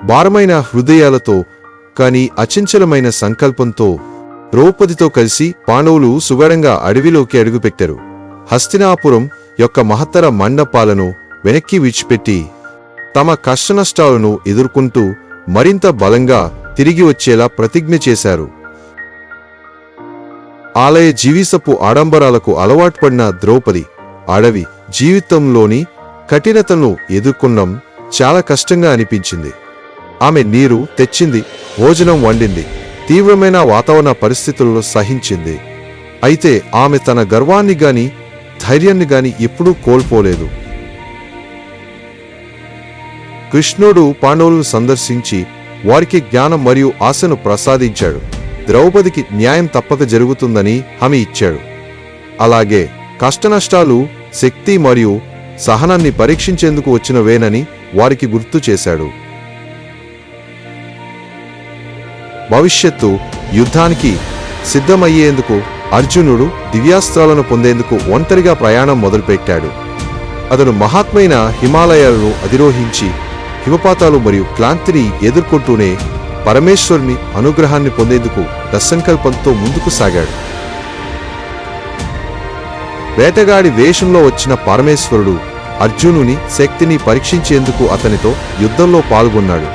భారమైన హృదయాలతో కాని అచంచలమైన సంకల్పంతో ద్రౌపదితో కలిసి పాండవులు సుగడంగా అడవిలోకి అడుగుపెట్టారు. హస్తినాపురం యొక్క మహత్తర మండపాలను వెనక్కి విడిచిపెట్టి తమ కష్టనష్టాలను ఎదుర్కొంటూ మరింత బలంగా తిరిగి వచ్చేలా ప్రతిజ్ఞ చేశారు. ఆలయ జీవితపు ఆడంబరాలకు అలవాటుపడిన ద్రౌపది అడవి జీవితంలోని కఠినతను ఎదుర్కొనడం చాలా కష్టంగా అనిపించింది. ఆమె నీరు తెచ్చింది, భోజనం వండింది, తీవ్రమైన వాతావరణ పరిస్థితుల్లో సహించింది. అయితే ఆమె తన గర్వాన్ని గాని ధైర్యాన్ని గాని ఎప్పుడూ కోల్పోలేదు. కృష్ణుడు పాండవులను సందర్శించి వారికి జ్ఞానం మరియు ఆశను ప్రసాదించాడు. ద్రౌపదికి న్యాయం తప్పక జరుగుతుందని హామీ ఇచ్చాడు. అలాగే కష్టనష్టాలు శక్తి మరియు సహనాన్ని పరీక్షించేందుకు వచ్చినవేనని వారికి గుర్తు చేశాడు. భవిష్యత్తు యుద్ధానికి సిద్ధమయ్యేందుకు అర్జునుడు దివ్యాస్త్రాలను పొందేందుకు ఒంటరిగా ప్రయాణం మొదలుపెట్టాడు. అతను మహాత్మైన హిమాలయాలను అధిరోహించి హిమపాతాలు మరియు క్లాంతిని ఎదుర్కొంటూనే పరమేశ్వరుని అనుగ్రహాన్ని పొందేందుకు దృఢసంకల్పంతో ముందుకు సాగాడు. వేటగాడి వేషంలో వచ్చిన పరమేశ్వరుడు అర్జునుని శక్తిని పరీక్షించేందుకు అతనితో యుద్ధంలో పాల్గొన్నాడు.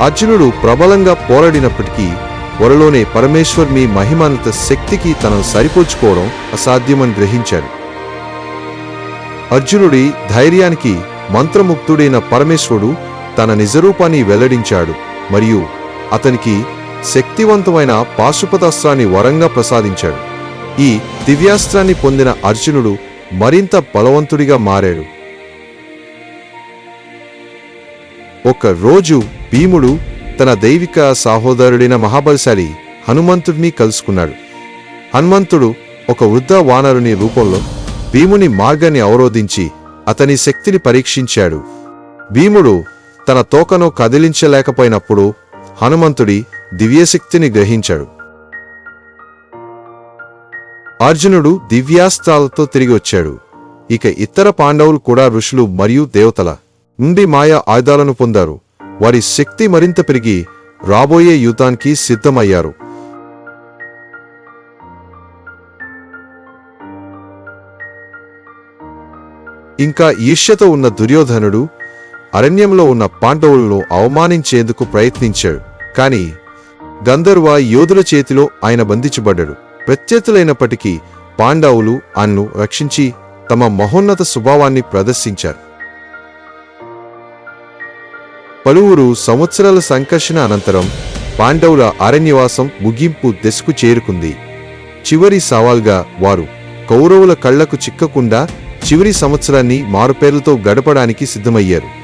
అర్జునుడు ప్రబలంగా పోరాడినప్పటికీ త్వరలోనే పరమేశ్వరుని మహిమాన్విత శక్తికి తనను సరిపోల్చుకోవడం అసాధ్యమని గ్రహించాడు. అర్జునుడి ధైర్యానికి మంత్రముగ్ధుడైన పరమేశ్వరుడు తన నిజరూపాన్ని వెల్లడించాడు మరియు అతనికి శక్తివంతమైన పాశుపతాస్త్రాన్ని వరంగా ప్రసాదించాడు. ఈ దివ్యాస్త్రాన్ని పొందిన అర్జునుడు మరింత బలవంతుడిగా మారాడు. ఒక రోజు భీముడు తన దైవిక సహోదరుడైన మహాబలశాలి హనుమంతుడిని కలుసుకున్నాడు. హనుమంతుడు ఒక వృద్ధ వానరుని రూపంలో భీముని మార్గాన్ని అవరోధించి అతని శక్తిని పరీక్షించాడు. భీముడు తన తోకను కదిలించలేకపోయినప్పుడు హనుమంతుడి దివ్యశక్తిని గ్రహించాడు. అర్జునుడు దివ్యాస్త్రాలతో తిరిగి వచ్చాడు. ఇక ఇతర పాండవులు కూడా ఋషులు మరియు దేవతల నుండి మాయా ఆయుధాలను పొందారు. వారి శక్తి మరింత పెరిగి రాబోయే యుద్ధానికి సిద్ధమయ్యారు. ఇంకా ఈర్ష్యతో ఉన్న దుర్యోధనుడు అరణ్యంలో ఉన్న పాండవులను అవమానించేందుకు ప్రయత్నించాడు. కాని గంధర్వ యోధుల చేతిలో ఆయన బంధించబడ్డాడు. ప్రత్యర్థులైనప్పటికీ పాండవులు ఆయన్ను రక్షించి తమ మహోన్నత స్వభావాన్ని ప్రదర్శించారు. పలువురు సంవత్సరాల సంఘర్షణ అనంతరం పాండవుల అరణ్యవాసం ముగింపు దశకు చేరుకుంది. చివరి సవాల్గా వారు కౌరవుల కళ్లకు చిక్కకుండా చివరి సంవత్సరాన్ని మారుపేర్లతో గడపడానికి సిద్ధమయ్యారు.